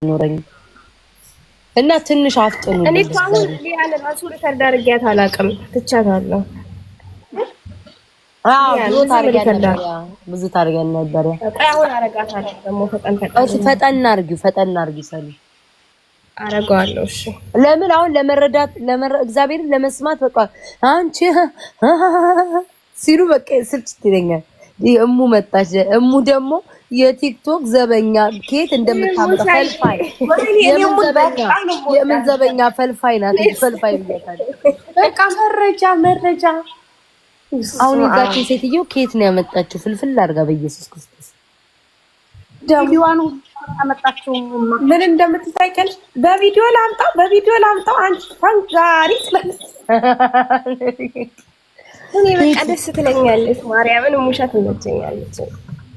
ኖረኝ እና ትንሽ አፍጥኑ። እኔ ታውን ሊያን ራሱ ሪከርድ አድርጊያት አላውቅም፣ ትቻታለሁ። ብዙ ታርጊያለሽ፣ ብዙ ታርጊያለሽ ነበር። አሁን አረጋታለሁ ደግሞ ፈጠን አድርጊው ሰሊ አረጋዋለሁ። እሺ ለምን አሁን ለመረዳት እግዚአብሔርን ለመስማት በቃ አንቺ ሲሉ በቃ ስልችት ይለኛል። እሙ መጣች። እሙ ደግሞ የቲክቶክ ዘበኛ ኬት እንደምታመጣ ፈልፋይ የምን ዘበኛ ፈልፋይ ናት። ፈልፋይ ብያታለሁ። በቃ መረጃ አሁን የዛችን ሴትዮ ኬት ነው ያመጣችው? ፍልፍል አድርጋ በኢየሱስ ክርስቶስ ዲዋኑ አመጣችው። ምን እንደምትታይቀል በቪዲዮ ላምጣው አንቺ ፈንጋሪ እኔ በቃ ደስ ትለኛለች። ማርያምን ሙሻት ትመቸኛለች።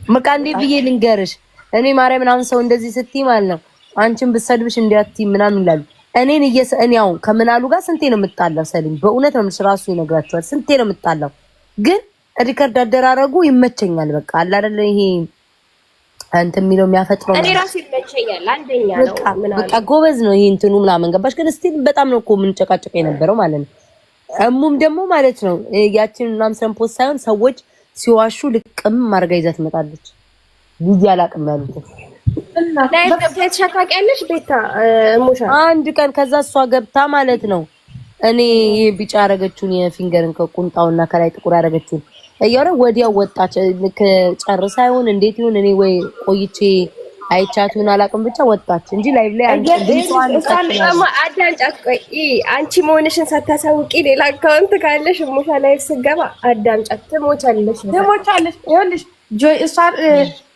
በቃ እንዴ ብዬ ልንገርሽ፣ እኔ ማርያምን አሁን ሰው እንደዚህ ስትይ ማለት ነው አንቺን ብትሰድብሽ እንዲያትይ ምናምን ይላሉ። እኔን እኔ አሁን ከምናሉ ጋር ስንቴ ነው የምጣላው? ሰሊም በእውነት ነው ራሱ ይነግራቸዋል። ስንቴ ነው የምጣላው? ግን ሪከርድ አደራረጉ ይመቸኛል። በቃ አለ አይደል ይሄ አንተ የሚለው የሚያፈጥረው እኔ ራሴ ይመቸኛል። አንደኛ ነው በቃ ጎበዝ ነው ይሄ እንትኑ ምናምን ገባሽ። ግን እስቲ በጣም ነው እኮ የምንጨቃጨቀ የነበረው ማለት ነው። እሙም ደግሞ ማለት ነው ያችን ምናምን ሰምፖስ ሳይሆን ሰዎች ሲዋሹ ልቅም ማርጋ ይዛ ትመጣለች። ጊዜ አላቅም ያሉት እና ተሸካቂያለሽ ቤታ ሙሻ አንድ ቀን ከዛ እሷ ገብታ ማለት ነው እኔ ቢጫ ያረገችውን የፊንገርን ከቁንጣውና ከላይ ጥቁር ያረገችውን እያወራ ወዲያው ወጣች። ጨርሳ ይሁን እንዴት ይሁን እኔ ወይ ቆይቼ አይቻቱን አላቅም ብቻ ወጣች እንጂ ላይቭ ላይ አዳምጫት። ቆይ አንቺ መሆንሽን ሳታሳውቂ ሌላ አካውንት ካለሽ ሙሻ ላይቭ ስገባ አዳምጫት። ትሞቻለሽ። ይኸውልሽ ጆይ እሷ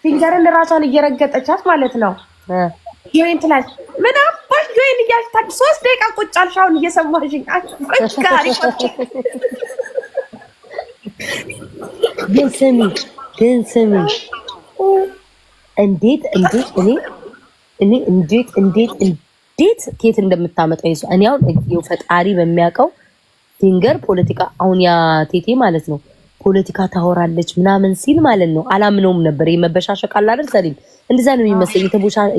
ፊንገርን ራሷን እየረገጠቻት ማለት ነው። ጆይን ትላለች። ምን አባሽ ጆይን እያልታች 3 ደቂቃ ቁጭ አልሽ። አሁን እየሰማሽኝ ግን ስሚ እንዴት ኬት እንደምታመጣው ይሱ እኔ አሁን እየው ፈጣሪ በሚያውቀው ፊንገር ፖለቲካ አሁን ያ ቴቴ ማለት ነው ፖለቲካ ታወራለች ምናምን ሲል ማለት ነው አላምነውም ነበር። የመበሻሸቅ አለ አይደል ሰሊም እንደዛ ነው የሚመስለኝ።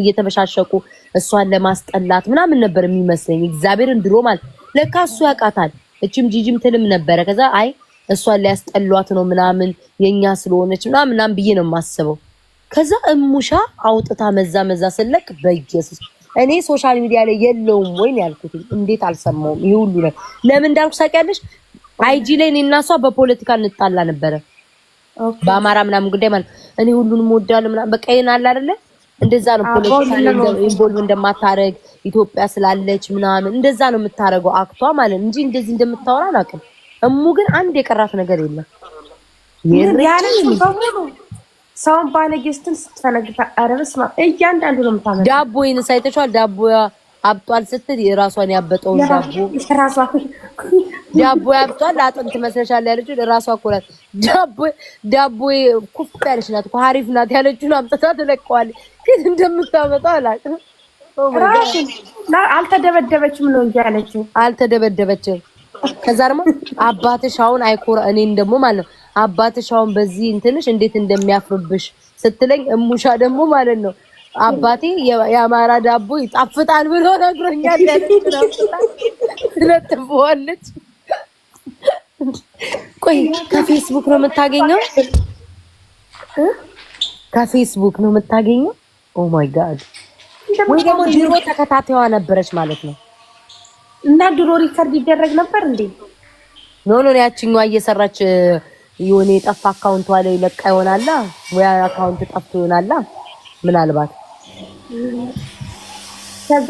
እየተበሻሸቁ እሷን ለማስጠላት ምናምን ነበር የሚመስለኝ። እግዚአብሔርን ድሮ ማለት ለካ እሱ ያውቃታል። እቺም ጂጂም ትልም ነበረ። ከዛ አይ እሷን ሊያስጠሏት ነው ምናምን የኛ ስለሆነች ምናምን ብዬ ነው የማስበው። ከዛ እሙሻ አውጥታ መዛ ስለክ በኢየሱስ እኔ ሶሻል ሚዲያ ላይ የለውም ወይ ያልኩት እንዴት አልሰማውም? ይሄ ሁሉ ነው ለምን እንዳልኩ ሳቂያለሽ። አይጂ ላይ እኔና እሷ በፖለቲካ እንጣላ ነበረ በአማራ ምናምን ጉዳይ ማለት እኔ ሁሉንም ወዳለሁ ምናምን በቃ ይናል አይደለ እንደዛ ነው። ፖለቲካ ኢንቮልቭ እንደማታረግ ኢትዮጵያ ስላለች ምናምን እንደዛ ነው የምታረገው አክቷ ማለት እንጂ እንደዚህ እንደምታወራ አላውቅም። እሙ ግን አንድ የቀራት ነገር የለም። ሰውን ባለጌስትን ስትፈነግታ አረብስማ እያንዳንዱ ነው የምታመጣው። ዳቦ ይንስ አይተሽዋል? ዳቦ አብጧል ስትል የራሷን ያበጠውን ዳቦ ያብጧል አጥንት መስለሻል ያለችው ራሷ እኮ ናት። ዳቦ ኩፍ ያለች ናት እኮ አሪፍ ናት ያለችውን አምጥታ ትለቀዋለች። ግን እንደምታመጣው አላውቅም። አልተደበደበችም ነው እንጂ ያለችው አልተደበደበችም። ከዛ ደግሞ አባትሽ አሁን አይኮራ እኔን ደግሞ ማለት ነው አባትሽ አሁን በዚህ እንትንሽ እንዴት እንደሚያፍርብሽ ስትለኝ እሙሻ ደግሞ ማለት ነው አባቴ የአማራ ዳቦ ይጣፍጣል ብሎ ነግሮኛል ያለች ነው ስለጥፈዋለች። ቆይ ከፌስቡክ ነው የምታገኘው? ከፌስቡክ ነው የምታገኘው? ኦ ማይ ጋድ! ወይ ደግሞ ድሮ ተከታታይዋ ነበረች ማለት ነው። እና ድሮ ሪከርድ ይደረግ ነበር እንዴ? ኖ ያቺኛዋ እየሰራች የሆነ የጠፋ አካውንቷ ላይ ለቃ ይሆናላ ወይ አካውንት ጠፍቶ ይሆናላ ምናልባት። ከዛ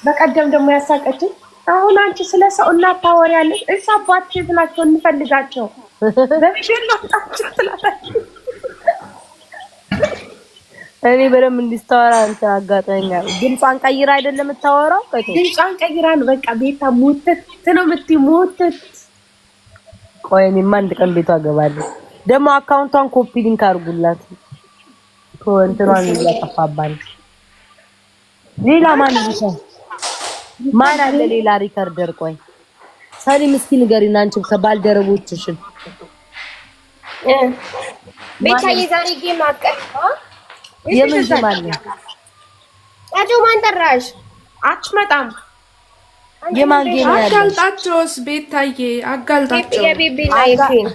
በቀደም ደግሞ ያሳቀችኝ አሁን አንቺ ስለ ሰው እናት ታወሪያለሽ። እሺ አባትሽ ናቸው እንፈልጋቸው በሚሽን ነው ታችላላችሁ። እኔ በደምብ እንዲስተዋራ አንተ አጋጣኛል። ድምጿን ቀይራ አይደለም የምታወራው? ድምጿን ቀይራ ነው በቃ ቤታ ሞተት ነው የምትሞተት። ቆይ እኔማ አንድ ቀን ቤቷ ገባለሁ። ደግሞ አካውንቷን ኮፒ ሊንክ አድርጉላት። ኮንትሯን ያጠፋባል። ሌላ ማን ይሰራል? ማን አለ ሌላ ሪከርደር? ቆይ ሰሊም እስኪ ንገሪና አንቺ ከባልደረቦችሽን ቤታዬ ዛሬ ጌም አቀርባ የምን ዘማን አጆ ማን ጠራሽ? አትመጣም። የማን ጌም ያለው? አጋልጣቸውስ ቤታዬ አጋልጣቸው። የቤቢና የፊን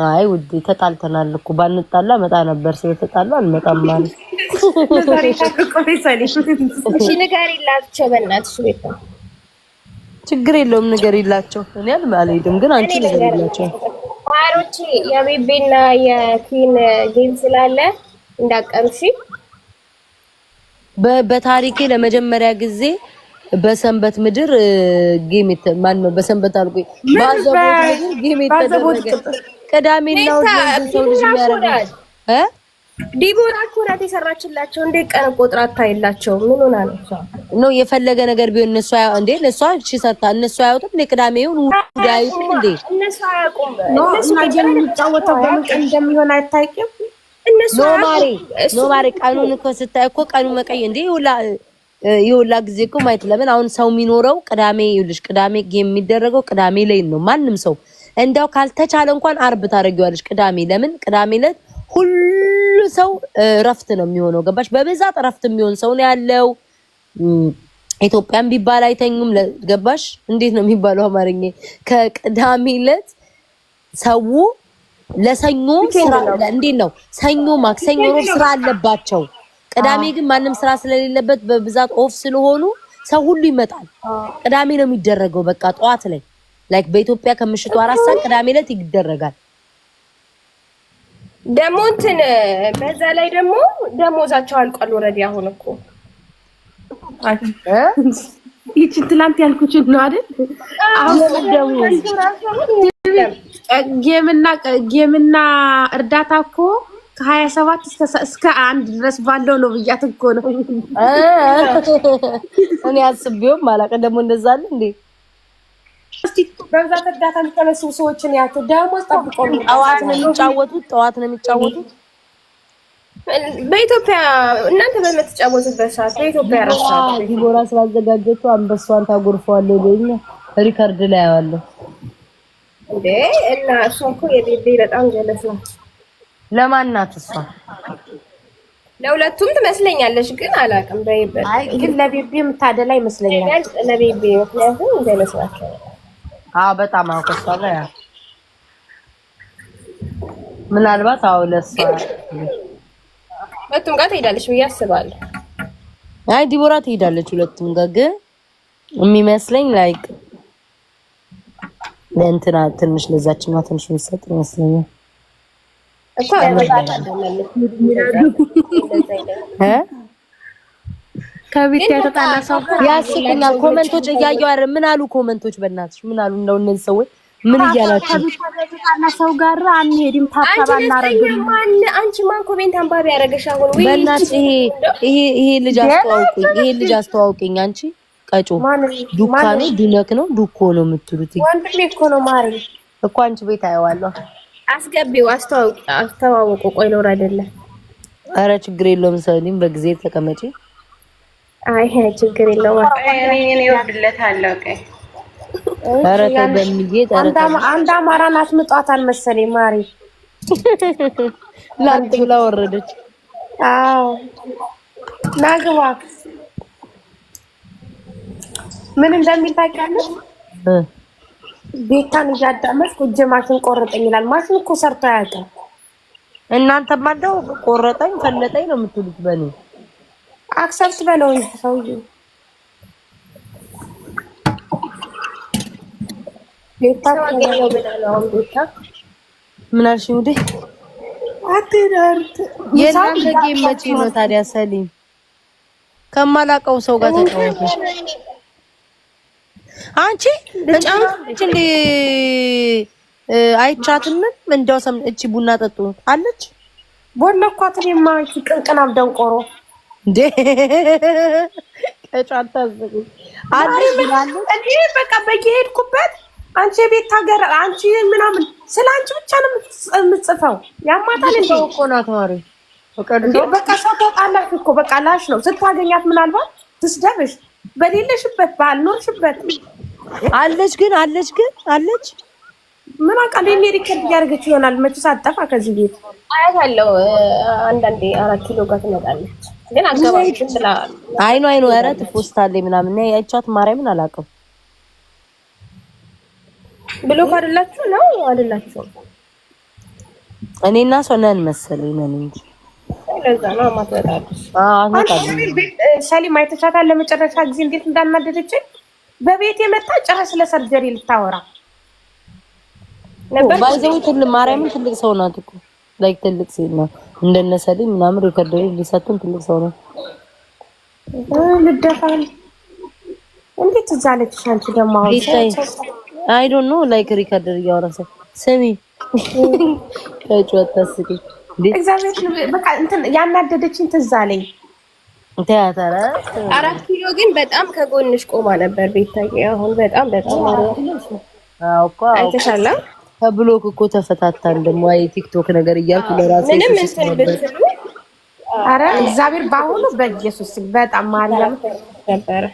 አይ ውዴ ተጣልተናል እኮ ባንጣላ መጣ ነበር። ስለተጣላ አልመጣም ማለት እሺ ንገሪላቸው በእናትሽ ቤታ። ችግር የለውም ንገሪላቸው። እኔ አልሄድም ግን አንቺ ንገሪላቸው። ማሮቼ የቤቢና የኪን ጌም ስላለ እንዳቀምሺ። በታሪኬ ለመጀመሪያ ጊዜ በሰንበት ምድር ጌም ማን ነው? በሰንበት አልኩኝ ባዘቦት ምድር ጌም የተደረገ ቅዳሜና እሑድ ሰው ልጅ የሚያደርገው ዲቦራ እኮ ናት የሰራችላቸው። እንዴ ቀን ቆጥራ አታይላቸው? ምን ሆና ነው? የፈለገ ነገር ቢሆን እነሱ እንዴ እነሱ እሺ ሰርታ እነሱ አያውጡም እንዴ? ቅዳሜውን ውዳዩም እንዴ እነሱ አያውቁም። እነሱ የሚጫወተው በምን ቀን እንደሚሆን አይታይም። እነሱ ኖ ማሪ ቀኑን እኮ ስታይ እኮ ቀኑ መቀየር እንዴ ይውላ ጊዜ እኮ ማየት ለምን አሁን ሰው የሚኖረው ቅዳሜ ይልሽ ቅዳሜ ጌም የሚደረገው ቅዳሜ ላይ ነው። ማንም ሰው እንዳው ካልተቻለ እንኳን አርብ ታደርጊዋለሽ። ቅዳሜ ለምን ቅዳሜ ዕለት ሁሉ ሰው እረፍት ነው የሚሆነው። ገባሽ? በብዛት እረፍት የሚሆን ሰው ነው ያለው። ኢትዮጵያም ቢባል አይተኙም። ገባሽ? እንዴት ነው የሚባለው አማርኛ? ከቅዳሜ ዕለት ሰው ለሰኞ ስራ እንዴት ነው ሰኞ ማክሰኞ ሮብ ስራ አለባቸው። ቅዳሜ ግን ማንም ስራ ስለሌለበት በብዛት ኦፍ ስለሆኑ ሰው ሁሉ ይመጣል። ቅዳሜ ነው የሚደረገው። በቃ ጠዋት ላይ ላይክ በኢትዮጵያ ከምሽቱ 4 ሰዓት ቅዳሜ ዕለት ይደረጋል። ደሞ እንትን በዛ ላይ ደግሞ ደሞዛቸው አልቋል ኦልሬዲ። አሁን እኮ ይቺ ትላንት ያልኩሽ ነው አይደል? አሁን ደሞዝ ጌምና እርዳታ እኮ ከ27 እስከ 1 ድረስ ባለው ነው ብያት እኮ ነው። እኔ አስቤውም አላውቅም። ደግሞ እንደዛ አለ እንዴ? እስቲ በብዛት እርዳታ የሚተነሱ ሰዎችን ያቱ ደሞዝ ጠብቀው ጠዋት ነው የሚጫወቱት። በኢትዮጵያ እናንተ በምትጫወቱበት ሰዓት በኢትዮጵያ ራሳችሁ ዲቦራ ስላዘጋጀችው አንበሷን ታጎርፈዋለሁ ለኛ ሪከርድ ላይ ያዋለሁ እንዴ። እና እሷ እኮ የቤቢ በጣም ጀለስ ነው። ለማን ናት እሷ? ለሁለቱም ትመስለኛለሽ፣ ግን አላውቅም። በይበል አይ ግን ለቤቢ የምታደላ ይመስለኛል። ለቤቢ ምክንያቱም እንደመስላችሁ በጣም አውቀሷ ጋር ምናልባት ለሷ ሁለቱም ጋር ትሄዳለች ብዬ አስባለሁ። አይ ዲቦራ ትሄዳለች ሁለቱም ጋር ግን የሚመስለኝ ላይክ ለእንትና ትንሽ ለዛችማ ትንሽ የሚሰጥ ይመስለኛል እኮ ከቤት ያተጣላ ሰው ያስቁና ኮሜንቶች እያየሁ አይደል? ምን አሉ ኮሜንቶች? በእናትሽ ምን አሉ? እንደው እነዚህ ሰዎች ምን እያላችሁ ያተጣላ ሰው ጋር አንሄድም ታባባና ረግም አንቺ ማን ኮሜንት አንባቢ ያደረገሽ? አሁን ወይ በእናትሽ ይሄ ልጅ አስተዋውቂኝ አንቺ ቀጮ ዱካ ነው ዱነክ ነው ዱኮ ነው የምትሉት? ወንድሜ እኮ ነው ማሪ እኮ አንቺ ቤት አየዋለሁ። አስገቢው አስተዋውቁ። ቆይ ሎር አይደለም። አረ ችግር የለውም ሰሊም በጊዜ ተቀመጪ። አይ ችግር የለውም። እኔ ወድለታለሁ። ቀይ አረ ተደምዬ አንድ አማራን አስምጧታል መሰለኝ ማሪ ላንተ ብላ ወረደች። አዎ ናግባ ምን እንደሚል ታውቂያለሽ? ቤታን እያዳመጥኩ እጄ ማሽን ቆረጠኝ ይላል። ማሽን እኮ ሰርቶ አያውቅም። እናንተ ማንደው ቆረጠኝ ፈለጠኝ ነው የምትሉት? በኔ አክሰፕት በለው እንጂ ሰውዬው ቤታ ታገኘው ብለው ቤታ ምን አልሽ ውዴ? አትደርት የናንተ ጌም መቼ ነው ታዲያ? ሰሊም ከማላቀው ሰው ጋር ተጫወተሽ አንቺ እንዴ? አይቻትም እንደው እቺ ቡና ጠጡ አለች ቦለኳት። እኔማ እቺ ቅንቅናም ደንቆሮ እንዴ ከጫታ ዘጉ አለች ብላለች። እንዴ በቃ በየሄድኩበት አንቺ የቤት ሀገር አንቺ ምናምን ስለ አንቺ ብቻ ነው የምትጽፈው። ያማታል እንደው እኮ ነው ታሪ በቃ ሰው ተጣላሽ እኮ በቃ ላሽ ነው ስታገኛት ምናልባት ትስደብሽ በሌለሽበት ባልኖርሽበት አለች ምን አውቃለሁ። እኔ ሪከርድ እያደረገች ይሆናል። መቼስ አጠፋ ከዚህ ቤት አያታለሁ። አንዳንዴ 4 ኪሎ ጋር ትመጣለች። ግን አገባችን ስላል አይኑ ኧረ ትፖስታለች ምናምን ነው ያቻት ማርያምን አላውቅም። ብሎክ አይደላችሁ ነው አይደላችሁ? እኔና እሷ ነን መሰለኝ ነን እንጂ ለዛ ነው ማትወጣለሽ። ሰሊም አይተሻታል ለመጨረሻ ጊዜ እንዴት እንዳናደደችኝ? በቤት የመጣ ጭራሽ ስለ ሰርጀሪ ልታወራ ነበር። ባይዘው ማርያምን ትልቅ ሰው ናት እኮ ላይክ ትልቅ ሴት ነው። እንደነ ሰሊም ምናምን ሪከርደሪ ሊሰጡን ትልቅ ሰው ነው። ልደፋል እንዴት እዛ አለችሽ አንቺ ደግሞ አይ ዶንት ኖ ላይክ ሪከርደሪ እያወራሰ ስሚ ታስቂ እግዚአብሔር በቃ እንትን ያናደደችኝ ትዝ አለኝ። ቲያትር 4 ኪሎ ግን በጣም ከጎንሽ ቆማ ነበር ቤታዬ። አሁን በጣም አይተሻላ። ከብሎክ እኮ ተፈታታን ደግሞ አይ ቲክቶክ ነገር እያልኩ ለራሴ ምንም እንትን አረ እግዚአብሔር ባሁኑ በኢየሱስ በጣም ማርያም ነበር።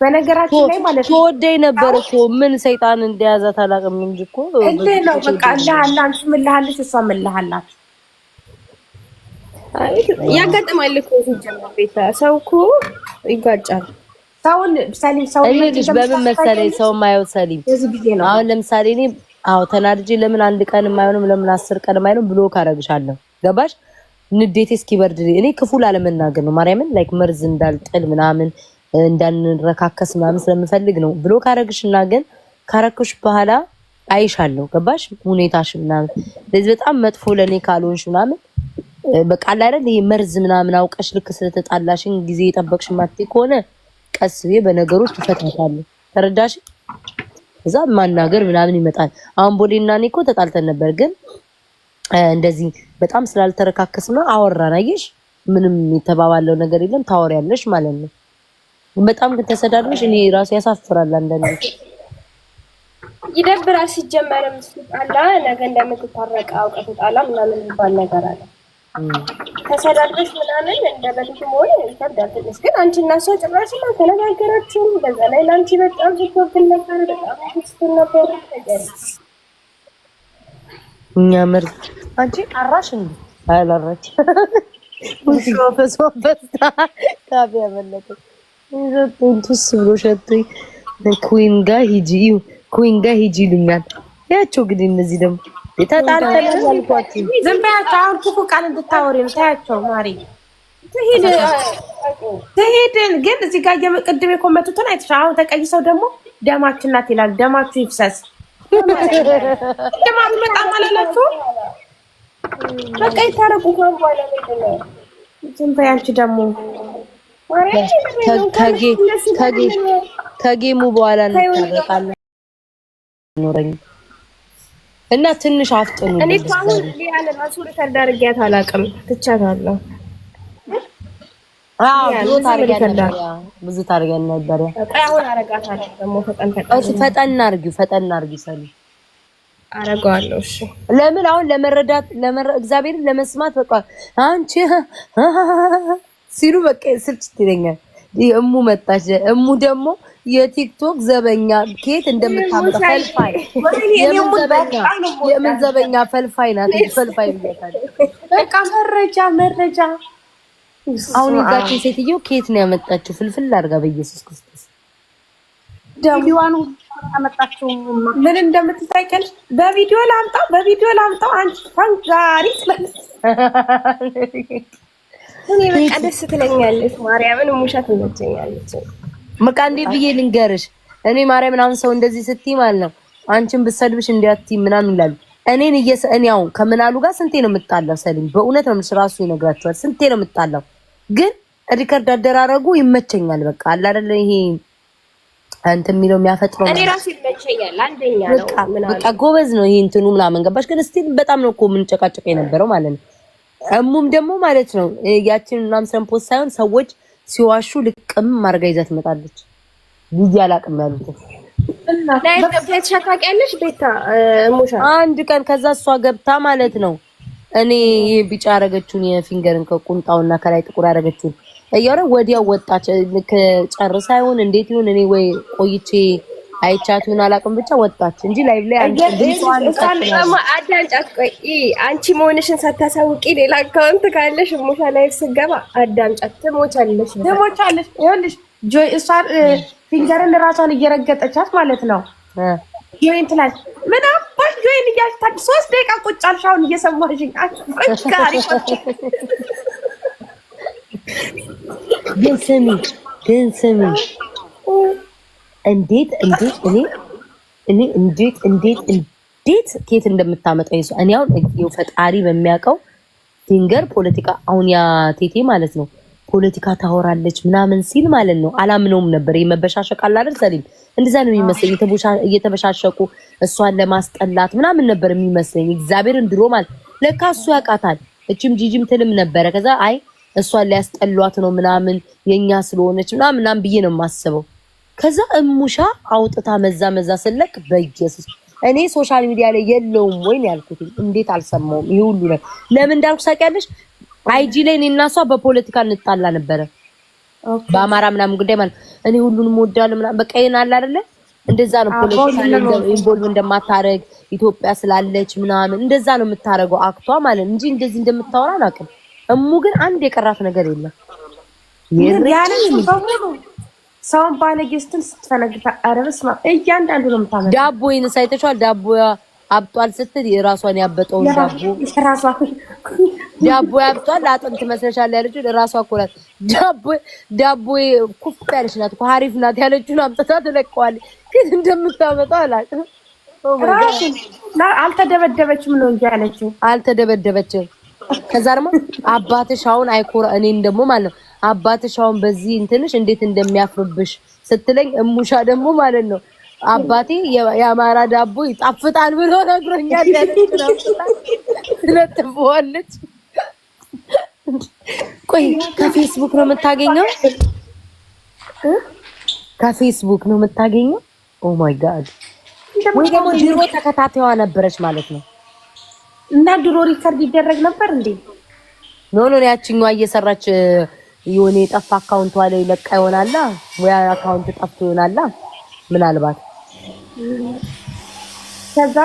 በነገራችን ላይ ማለት ነው ተወደይ ነበር እኮ ምን ሰይጣን እንደያዛት አላውቅም እንጂ እኮ እንዴ ነው በቃ አንቺ ምን ልሃልሽ እሷ ምን ልሃላት ያጋጥማል እኮ ሲጀመር ቤታ ሰው እኮ ይጋጫል። ሰውን ሰሊም ሰው ልጅ በምን መሰለኝ ሰው ማየው ሰሊም አሁን ለምሳሌ እኔ ተናድጄ ለምን አንድ ቀን የማይሆንም ለምን 10 ቀን የማይሆንም ብሎክ አደርግሻለሁ። ገባሽ? ንዴቴ እስኪበርድ እኔ ክፉ ላለመናገር ነው ማርያምን ላይክ መርዝ እንዳልጥል ምናምን እንዳንረካከስ ምናምን ስለምፈልግ ነው ብሎክ አደርግሽና ግን ካረኩሽ በኋላ አይሻለሁ። ገባሽ? ሁኔታሽ ምናምን ለዚህ በጣም መጥፎ ለኔ ካልሆንሽ ምናምን በቃ አይደል ይሄ መርዝ ምናምን አውቀሽ ልክ ስለተጣላሽን ጊዜ የጠበቅሽ ማጥቂ ከሆነ ቀስቤ በነገሮች ይፈታታሉ። ተረዳሽ? እዛ ማናገር ምናምን ይመጣል። አሁን ቦሌና እኔ እኮ ተጣልተን ነበር ግን እንደዚህ በጣም ስላልተረካከስና አወራን። አየሽ ምንም የተባባለው ነገር የለም ታወሪያለሽ ማለት ነው። በጣም ግን ተሰዳድበሽ እኔ ራሱ ያሳፍራል። አንዳንዴ ይደብራል። ሲጀመርም ሲጣላ ነገ እንደምትታረቅ አውቀህ ተጣላ ምናምን የሚባል ነገር አለ። ተሰዳድበሽ ምናምን እንደበፊት መሆን ይከብዳል ትንሽ። ግን አንቺ እና እሷ ጭራሽ ተነጋገራችሁም። በዛ ላይ ለአንቺ በጣም ስትወክል ነበር፣ በጣም ስትል ነበር ነገር እኛ ምርጥ አንቺ አራሽ እንዴ አላራች ወፈሶበታ ታቢያ መለጠ ይዘቱንቱስ ብሎ ሸቶኝ ኩዊን ጋር ሂጂ ይሉኛል። ያቸው ግን እነዚህ ደግሞ ተጣጣለ ያልኳችሁ ዝም በያቸው። አሁን ክፉ ቃል እንድታወሪ ነው። ታያቸው ማሪ ትሄድ ግን እዚህ ጋር ቅድም የኮመቱትን አይተሽ አሁን ተቀይሰው ደግሞ ደማችን ናት ይላል። ደማችሁ ይፍሰስ ደማት በጣም አላላችሁ በቃ ይታረቁ በኋላ ነው። ዝም በያንቺ ደግሞ ከጌሙ በኋላ እንታረቃለን ኖረኝ እና ትንሽ አፍጥኑ። እኔ ታውን ሊያለ ራሱ ሪከርድ አድርጊያት አላውቅም ትቻታለሁ። ብዙ ታርገን ነበር። አሁን አረጋታለሁ ደግሞ ፈጠን አርጊ ሰሊ አረጋለሁ። እሺ ለምን አሁን ለመረዳት እግዚአብሔርን ለመስማት በቃ አንቺ ሲሉ በቃ ስልችት ይለኛል። እሙ መጣች። እሙ ደግሞ የቲክቶክ ዘበኛ ኬት እንደምታመጣ ፈልፋይ የምን ዘበኛ ፈልፋይ ናት። ፈልፋይ ብያታለሁ። በቃ መረጃ አሁን ይዛችሁ ሴትዮ ኬት ነው ያመጣችው? ፍልፍል አድርጋ በኢየሱስ ክርስቶስ ዲዋኑ አመጣችው። ምን እንደምትታይቀል በቪዲዮ ላምጣው አንቺ ፈንጋሪ እኔ በቃ ደስ ትለኛለች። ማርያምን ሙሻት ትመቸኛለች። በቃ እንዴ ብዬ ልንገርሽ እኔ ማርያምን አሁን ሰው እንደዚህ ስትይ ማለት ነው አንቺን ብትሰድብሽ እንዲያትይ ምናምን ይላሉ። እኔ አሁን ከምናሉ ጋር ስንቴ ነው የምጣላው? ሰሊም በእውነት ነው ራሱ ይነግራቸዋል። ስንቴ ነው የምጣላው? ግን ሪከርድ አደራረጉ ይመቸኛል። በቃ አለ አይደል ይሄ አንተ የሚለው የሚያፈጥረው እኔ ራሱ ይመቸኛል። አንደኛ ነው በቃ ጎበዝ ነው ይሄ እንትኑ ምናምን ገባሽ? ግን እስቲ በጣም ነው እኮ የምንጨቃጨቀ የነበረው ማለት ነው። እሙም ደግሞ ማለት ነው ያችን ምናምን ሰምፖስ ሳይሆን ሰዎች ሲዋሹ ልቅም ማርጋ ይዛ ትመጣለች። ልጅ አላቅም ያሉት ተሻካቂያለሽ ቤታ ሙሻ አንድ ቀን ከዛ እሷ ገብታ ማለት ነው እኔ ቢጫ አረገችውን የፊንገርን ከቁንጣውና ከላይ ጥቁር አረገችውን እያወራ ወዲያው ወጣች። ጨርሳ ይሁን እንዴት ይሁን እኔ ወይ ቆይቼ አይቻቱን አላውቅም ብቻ ወጣች እንጂ ላይቭ ላይ አዳምጫት። ቆይ አንቺ መሆንሽን ሳታሳውቂ ሌላ አካውንት ካለሽ ሙሻ ላይቭ ስገባ አዳምጫት። ትሞቻለሽ። ይኸውልሽ ጆይ እሷ ፊንገርን ራሷን እየረገጠቻት ማለት ነው። ጆይን ትላለች። ምን አባሽ ጆይን እያልታች 3 ደቂቃ ቁጭ አልሽ። አሁን እየሰማሽኝ ግን ስሚ እንዴት ከየት እንደምታመጣው ይዞ እኔ አሁን ፈጣሪ በሚያውቀው ፊንገር ፖለቲካ አሁን ያ ቴቴ ማለት ነው ፖለቲካ ታወራለች ምናምን ሲል ማለት ነው አላምነውም ነበር። የመበሻሸቅ አለ አይደል ሰሊም፣ እንደዛ ነው የሚመስለኝ። እየተበሻሸቁ እሷን ለማስጠላት ምናምን ነበር የሚመስለኝ። እግዚአብሔርን ድሮ ማለት ለካ እሱ ያውቃታል። እቺም ጂጂም ትልም ነበረ። ከዛ አይ እሷን ሊያስጠሏት ነው ምናምን የኛ ስለሆነች ምናምን ብዬ ነው የማስበው። ከዛ እሙሻ አውጥታ መዛ ስለክ በኢየሱስ እኔ ሶሻል ሚዲያ ላይ የለውም ወይ ያልኩት እንዴት አልሰማውም? ይሄ ሁሉ ነው ለምን እንዳልኩ ሳቂያለሽ። አይጂ ላይ እኔና እሷ በፖለቲካ እንጣላ ነበረ በአማራ ምናምን ጉዳይ ማለት እኔ ሁሉንም ወዳለ ምናምን በቃ ይናል አይደለ እንደዛ ነው። ፖለቲካ ኢንቮልቭ እንደማታረግ ኢትዮጵያ ስላለች ምናምን እንደዛ ነው የምታረገው አክቷ ማለት እንጂ እንደዚህ እንደምታወራ አላውቅም። እሙ ግን አንድ የቀራት ነገር የለም። ሰውን ባለጌስትን ስትፈነግታ አረብስ እያንዳንዱ ነው የምታመጣው። ዳቦ ይነሳ አይተሽዋል? ዳቦ አብጧል ስትል የራሷን ያበጠውን ዳቦ ያብጧል አጥንት መስለሻል ያለችው ራሷ እኮ ናት። ዳቦ ኩፍ ያለች ናት እኮ አሪፍ ናት ያለችውን አምጥታ ትለቀዋለች። ግን እንደምታመጣው አላውቅም። አልተደበደበችም ነው እንጂ ያለችው አልተደበደበችም። ከዛ ደግሞ አባትሽ አሁን አይኮራ እኔን ደግሞ ማለት ነው አባትሽ አሁን በዚህ እንትንሽ እንዴት እንደሚያፍርብሽ ስትለኝ እሙሻ ደግሞ ማለት ነው አባቴ የአማራ ዳቦ ይጣፍጣል ብሎ ነግሮኛል ያለች ነው ስለጥፈዋለች። ቆይ ከፌስቡክ ነው የምታገኘው? ከፌስቡክ ነው የምታገኘው? ኦ ማይ ጋድ! ወይ ደግሞ ድሮ ተከታታይዋ ነበረች ማለት ነው። እና ድሮ ሪከርድ ይደረግ ነበር እንዴ? ኖ ያቺኛዋ እየሰራች የሆነ የጠፋ አካውንቷ ላይ ለቃ ይሆናላ ወይ አካውንት ጠፍቶ ይሆናላ ምናልባት። ከዛ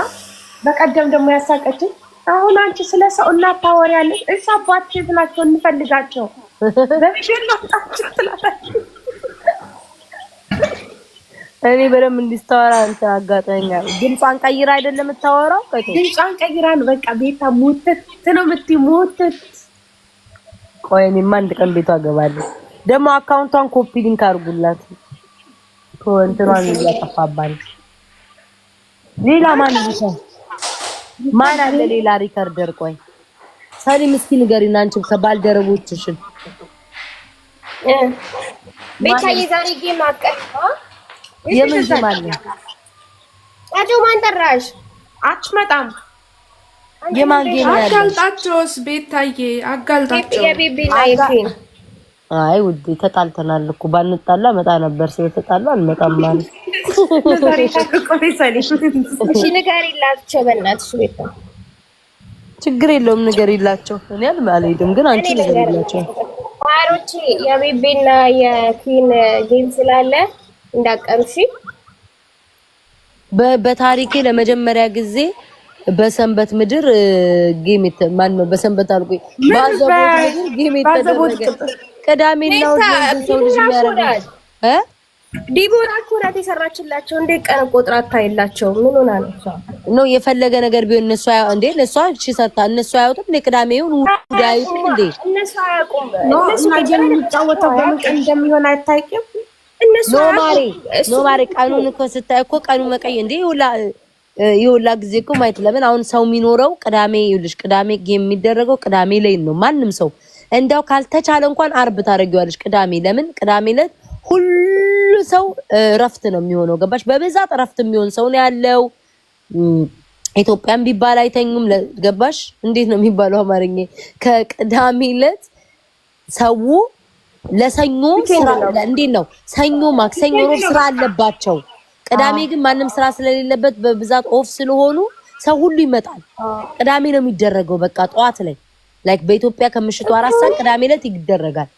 በቀደም ደግሞ ያሳቀችኝ አሁን አንቺ ስለ ሰው እናት ታወሪያለሽ። እሺ አባት ሴት ናቸው እንፈልጋቸው በሚሽን ማጣችሁ ትላለች። እኔ በደምብ እንዲስተዋራ አንተ አጋጣኛል። ድምጿን ቀይራ አይደለም የምታወራው? ድምጿን ቀይራ ነው በቃ ቤታ ሞተት ነው የምትሞተት። ቆይ እኔማ አንድ ቀን ቤቷ እገባለሁ። ደግሞ አካውንቷን ኮፒ ሊንክ አድርጉላት። ኮንትሯን እያጠፋባል። ሌላ ማን አለ ሌላ ሪከርደር? ቆይ ሰሊም እስኪ ንገሪና አንቺ ከባልደረቦችሽን ቤታዬ ዛሬ ጌም አቀርባ የምን ጀማል አጆ ማን ጠራሽ? አትመጣም። የማን ጌም ያለ አጋልጣቸውስ? ቤታዬ አጋልጣቸው። የቤቢና የፊን አይ ውዴ ተጣልተናል እኮ ባንጣላ መጣ ነበር። ስለተጣላ አልመጣም ማለት እሺ ንገሪላቸው በእናትሽ ቤታ። ችግር የለውም ንገሪላቸው። እኔ አልሄድም ግን አንቺ ንገሪላቸው። ማሮቼ የቤቢና የፊን ጌም ስላለ እንዳቀምሺ። በታሪኬ ለመጀመሪያ ጊዜ በሰንበት ምድር ጌም ማን ነው? በሰንበት አልኩኝ ባዘቦት ምድር ጌም የተደረገ ቅዳሜና እሑድ ሰው ልጅ የሚያደርገው ዲቦራ እኮ ናት የሰራችላቸው። እንዴ ቀን ቆጥራ ታይላቸው ምን ሆና ነው? የፈለገ ነገር ቢሆን እነሱ እንዴ እነሱ እሺ ሰርታ እነሱ አያውጡም እንዴ? ቅዳሜውን እሑድ አያውጡም እንዴ? እነሱ አያውቁም። እነሱ የሚጫወተው በምን ቀን እንደሚሆን አይታይም። እነሱ ኖ ማሬ ቀኑን እኮ ስታይ እኮ ቀኑ መቀየር እንዴ ይውላ ጊዜ እኮ ማየት ለምን አሁን ሰው የሚኖረው ቅዳሜ ይልሽ ቅዳሜ ጌም የሚደረገው ቅዳሜ ላይ ነው። ማንም ሰው እንዳው ካልተቻለ እንኳን አርብ ታረጊዋለሽ ቅዳሜ። ለምን ቅዳሜ ዕለት ሁሉ ሰው እረፍት ነው የሚሆነው። ገባሽ? በብዛት እረፍት የሚሆን ሰው ነው ያለው። ኢትዮጵያም ቢባል አይተኙም። ገባሽ? እንዴት ነው የሚባለው አማርኛ? ከቅዳሜ ዕለት ሰው ለሰኞ ስራ እንዴት ነው ሰኞ ማክሰኞ ሮብ ስራ አለባቸው። ቅዳሜ ግን ማንም ስራ ስለሌለበት በብዛት ኦፍ ስለሆኑ ሰው ሁሉ ይመጣል። ቅዳሜ ነው የሚደረገው። በቃ ጠዋት ላይ ላይክ በኢትዮጵያ ከምሽቱ 4 ሰዓት ቅዳሜ ዕለት ይደረጋል።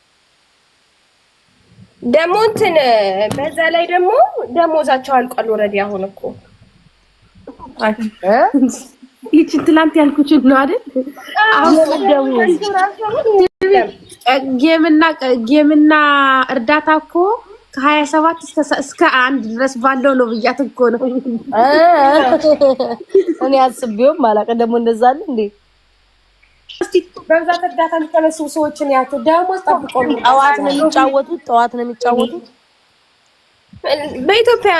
ደግሞ እንትን በዛ ላይ ደግሞ ደሞዛቸው አልቋል ኦልሬዲ። አሁን እኮ ይቺ ትላንት ያልኩችን ነው አይደል? አሁን ጌምና እርዳታ እኮ ከ27 እስከ 1 ድረስ ባለው ነው ብያት እኮ ነው። እኔ አስቤውም አላውቅም። ደግሞ እንደዛ አለ እንዴ? እስቲ በብዛት እርዳታ የሚተነሱ ሰዎችን ያቸው ደሞዝ ጠብቀው ጠዋት ነው የሚጫወቱት። በኢትዮጵያ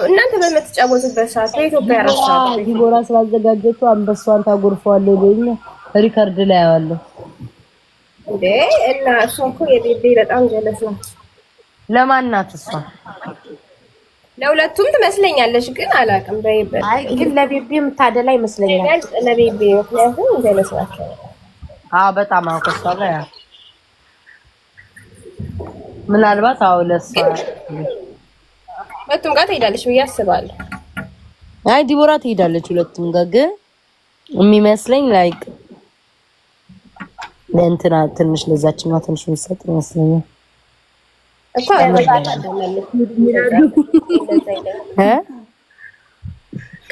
እናንተ በምትጫወቱበት ሰዓት በኢትዮጵያ ራሳችሁ ዲቦራ ስላዘጋጀችው አንበሷን ታጎርፈዋለች። በእኛ ሪከርድ ላይ ያዋለሁ እንዴ። እና እሷ እኮ የቤቢ በጣም ጀለስ ናት። ለማን ናት እሷ? ለሁለቱም ትመስለኛለች፣ ግን አላውቅም። አይ ግን ለቤቢ የምታደላ ይመስለኛል። ለቤቢ ምክንያቱም ጀለስ ናቸው። በጣም አውቀሷ ጋር ምናልባት ለሷ ሁለቱም ጋር ትሄዳለች ብዬ አስባለሁ። አይ ዲቦራ ትሄዳለች ሁለቱም ጋር፣ ግን የሚመስለኝ ላይክ ለእንትና ትንሽ ለዛችማ ትንሽ የሚሰጥ ይመስለኛል እኮ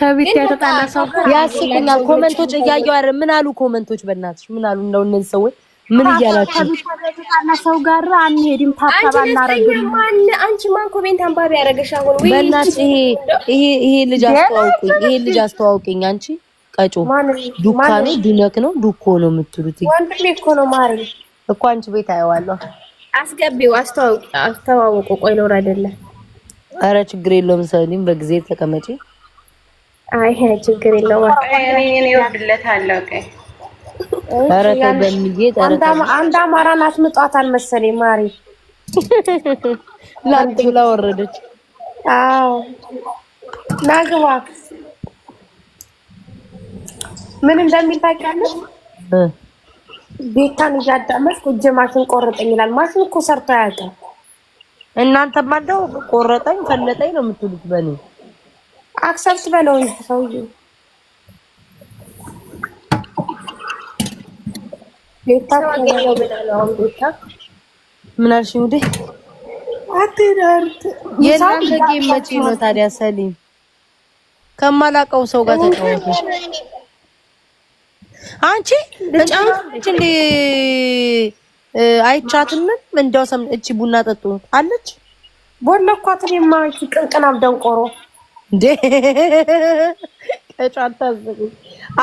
ከቤት ያተጣላ ሰው ያስቁኛል። ኮመንቶች እያየሁ አይደል? ምን አሉ ኮመንቶች? በእናትሽ ምን አሉ? እንደው እነዚህ ሰዎች ምን እያላችሁ ታና ሰው ጋር አንሄድም ታታባና ረግም አንቺ ማን ኮሜንት አንባቢ ያደረገሽ? አሁን ወይ በእናትሽ ይሄ ልጅ አስተዋውቂኝ አንቺ ቀጮ ዱካ ነው ዱነክ ነው ዱኮ ነው የምትሉት? ወንድሜ እኮ ነው ማሪ እኮ አንቺ ቤት አየዋለሁ። አስገቢው አስተዋውቁ። ቆይ ሎር አይደለም። አረ ችግር የለውም ሰሊም በጊዜ ተቀመጪ። አይ ችግር የለውም። እኔ ወድለታለሁ። ቀይ አረ ተገምዬ አንድ አማራን አስምጧታል መሰለኝ ማሪ ላንተ ብላ ወረደች። አዎ ናግባ ምን እንደሚል ታውቂያለሽ? ቤታን እያዳመጥኩ እጄ ማሽን ቆረጠኝ ይላል። ማሽን እኮ ሰርቶ አያውቅም። እናንተ ማደው ቆረጠኝ ፈለጠኝ ነው የምትሉት። በኔ አክሰፕት በለው እንጂ ሰውዬው ቤታ ታገኘው ብለው ቤታ ምን አልሽ ውዴ? አትደርት የናንተ ጌም መቼ ነው ታዲያ? ሰሊም ከማላቀው ሰው ጋር ተጫወተሽ አንቺ እንዴ? አይቻትም እንደው እቺ ቡና ጠጡ አለች ቦለኳትማ እቺ ቅንቅናም ደንቆሮ እንዴ ከጫታ ዘጉ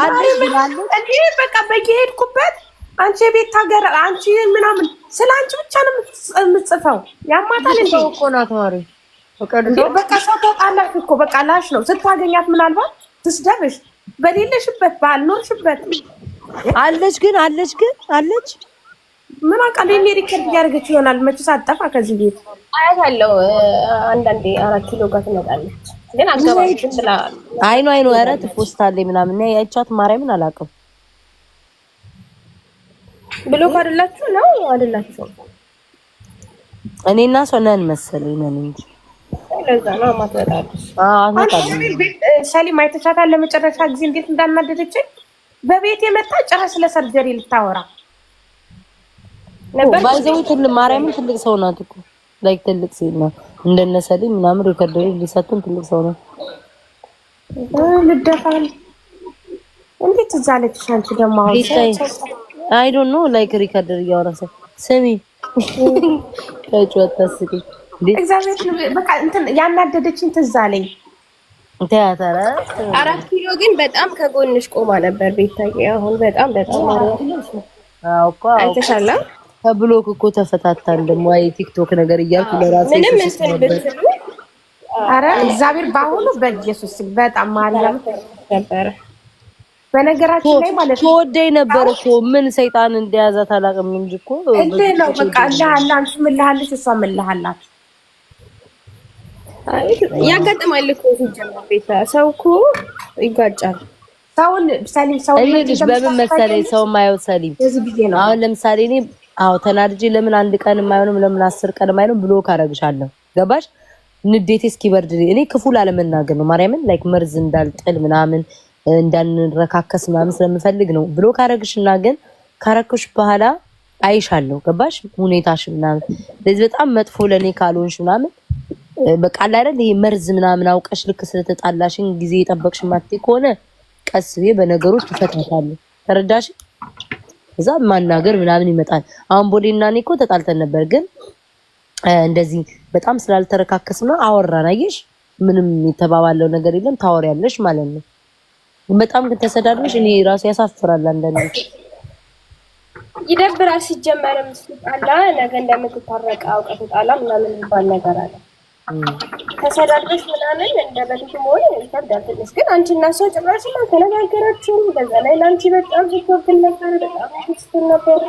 አለች ብላለች እንዴ። በቃ በየሄድኩበት አንቺ የቤት ሀገር አንቺ ምናምን ስለ አንቺ ብቻ ነው የምትጽፈው። ያማታል እንደው እኮ ነው ታሪ በቃ ሰው ተጣላሽ እኮ በቃ ላሽ ነው ስታገኛት ምናልባት ትስደብሽ በሌለሽበት ባልኖርሽበት አለች አለች ምን አውቃለሁ። እኔ ሪከርድ እያደረገች ይሆናል መቼስ አጠፋ ከዚህ ቤት አያታለሁ። አንዳንዴ 4 ኪሎ ጋር ትመጣለች፣ ግን አገባችም ብላ አይኑ ኧረ ትፖስታለች ምናምን ነው ያቻት። ማርያምን አላውቅም። ብሎክ አይደላችሁ ነው አይደላችሁ? እኔና ሰው ነን መሰለኝ ነን እንጂ ለዛ ነው ማትወጣለሽ። ሰሊም አይተሻታል ለመጨረሻ ጊዜ እንዴት እንዳናደደችኝ? በቤት የመጣ ጭራሽ ስለ ሰርጀሪ ልታወራ ነበር። ባይዘው ማርያምን ትልቅ ሰው ናት እኮ ላይክ ትልቅ ሴት ነው። እንደነ ሰሊም ምናምን ሪከርደሪ ሊሰጡን ትልቅ ሰው ነው። ልደፋል እንዴት ትዛለች አንቺ ደግሞ አይ ዶንት ኖ ላይክ ሪከርደሪ ያወራሰ ስሚ ከጭወት ተስቂ እግዚአብሔር በቃ እንትን ያናደደችኝ ትዝ አለኝ። ቲያትር 4 ኪሎ ግን በጣም ከጎንሽ ቆማ ነበር ቤታዬ። አሁን በጣም አይተሻላ። ከብሎክ እኮ ተፈታታን ደግሞ አይ ቲክቶክ ነገር እያልኩ ለራሴ ምንም እንትን አረ እግዚአብሔር ባሁኑ በኢየሱስ በጣም ማርያም ነበር። በነገራችን ላይ ማለት ነው ተወደይ ነበር እኮ ምን ሰይጣን እንደያዛት አላውቅም እንጂ እኮ እንዴ ነው በቃ አንቺ ምን ልሃለች እሷ ምን ልሃላት ያጋጥማል እኮ ሲጀምር ቤታ ሰው እኮ ይጋጫል። ሰውን ሰሊም ሰው ልጅ በምን መሰለኝ ሰው ማየው ሰሊም አሁን ለምሳሌ እኔ ተናድጄ ለምን አንድ ቀን የማይሆንም ለምን 10 ቀን የማይሆንም ብሎክ አደርግሻለሁ። ገባሽ? ንዴቴ እስኪበርድ እኔ ክፉ ላለመናገር ነው። ማርያምን ላይክ መርዝ እንዳልጥል ምናምን እንዳንረካከስ ምናምን ስለምፈልግ ነው ብሎክ አደርግሽና ግን ካረኩሽ በኋላ አይሻለሁ ገባሽ ሁኔታሽ ምናምን ለዚህ በጣም መጥፎ ለኔ ካልሆንሽ ምናምን በቃ አይደል ይሄ መርዝ ምናምን አውቀሽ ልክ ስለተጣላሽን ጊዜ የጠበቅሽ ማትይ ከሆነ ቀስ ብዬ በነገሮች እፈታታለሁ ተረዳሽ እዛ ማናገር ምናምን ይመጣል አሁን ቦሌና እኔ እኮ ተጣልተን ነበር ግን እንደዚህ በጣም ስላልተረካከስና አወራን አየሽ ምንም የተባባለው ነገር የለም ታወሪያለሽ ማለት ነው በጣም ግን ተሰዳድበሽ እኔ ራሱ ያሳፍራል አንዳንዴ ይደብራል ሲጀመርም ሲጣላ ነገ እንደምትታረቅ አውቀህ ተጣላ ምናምን የሚባል ነገር አለ ተሰዳድበሽ ምናምን እንደበፊቱ መሆን ይከብዳል ትንሽ ግን አንቺ እና እሷ ጭራሽ ተነጋገራችሁ በዛ ላይ ላንቺ በጣም ዝቶብን ነበር በጣም ትክክል ነበር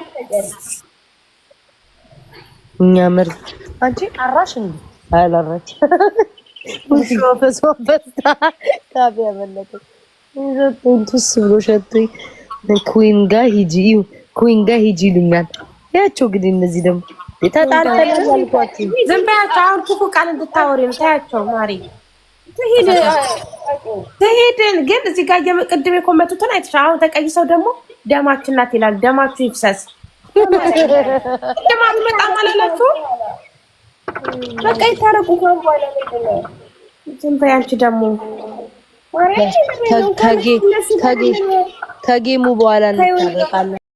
እኛ መርዝ አንቺ አራሽ እንዴ አላራች ወፈሶፈታ ካቢያ መለከ ይዘቱንቱስ ብሎ ሸቶይ ኩዊን ጋር ሂጂ ይሉኛል ያቸው ግን እነዚህ ደግሞ ተጣጣለ ያልኳችሁ ዝም በያቸው አሁን ክፉ ቃል እንድታወሪ ነው ታያቸው ማሪ ትሄድ ግን እዚህ ጋር የቅድም የኮመቱትን አይተሽ አሁን ተቀይሰው ደግሞ ደማችን ናት ይላል ደማችሁ ይፍሰስ ደማችሁ በጣም አላላችሁ በቃ ይታረቁ በኋላ ነው ዝም በያንቺ ደግሞ ከጌሙ በኋላ እንታረቃለን